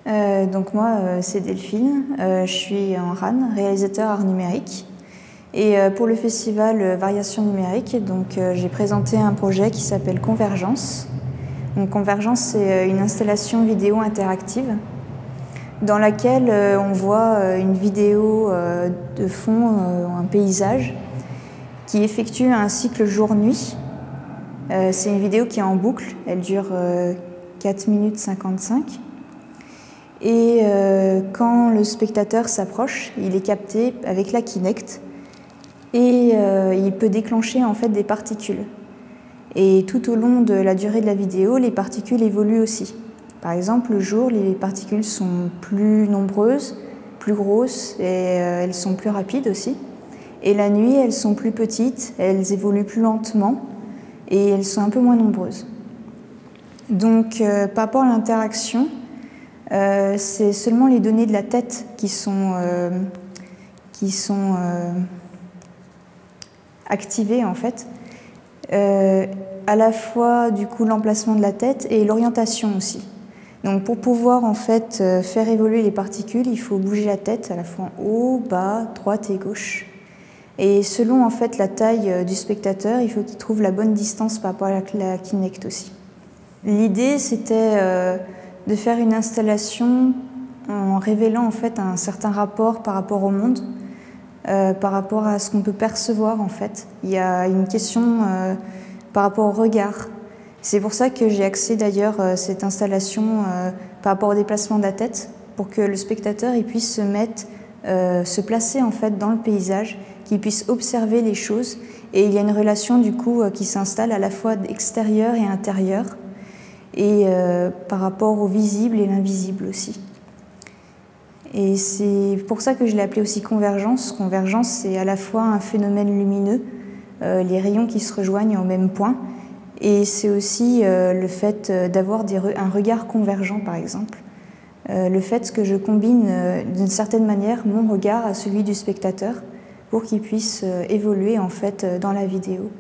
Donc moi, c'est Delphine, je suis en RAN, réalisateur art numérique. Et pour le festival Variation numérique, j'ai présenté un projet qui s'appelle Convergence. Donc, Convergence, c'est une installation vidéo interactive dans laquelle on voit une vidéo de fond, un paysage, qui effectue un cycle jour-nuit. C'est une vidéo qui est en boucle, elle dure 4 minutes 55. Et quand le spectateur s'approche, il est capté avec la Kinect et il peut déclencher en fait des particules. Et tout au long de la durée de la vidéo, les particules évoluent aussi. Par exemple, le jour, les particules sont plus nombreuses, plus grosses et elles sont plus rapides aussi. Et la nuit, elles sont plus petites, elles évoluent plus lentement et elles sont un peu moins nombreuses. Donc, par rapport à l'interaction, c'est seulement les données de la tête qui sont activées en fait. À la fois du coup l'emplacement de la tête et l'orientation aussi. Donc pour pouvoir en fait faire évoluer les particules, il faut bouger la tête à la fois en haut, bas, droite et gauche. Et selon en fait la taille du spectateur, il faut qu'il trouve la bonne distance par rapport à la Kinect aussi. L'idée c'était de faire une installation en révélant en fait un certain rapport par rapport au monde, par rapport à ce qu'on peut percevoir en fait. Il y a une question par rapport au regard. C'est pour ça que j'ai axé d'ailleurs cette installation par rapport au déplacement de la tête, pour que le spectateur il puisse se placer en fait dans le paysage, qu'il puisse observer les choses, et il y a une relation du coup qui s'installe à la fois extérieure et intérieure, et par rapport au visible et l'invisible aussi. Et c'est pour ça que je l'ai appelé aussi Convergence. Convergence, c'est à la fois un phénomène lumineux, les rayons qui se rejoignent au même point, et c'est aussi le fait d'avoir un regard convergent, par exemple. Le fait que je combine d'une certaine manière mon regard à celui du spectateur pour qu'il puisse évoluer en fait dans la vidéo.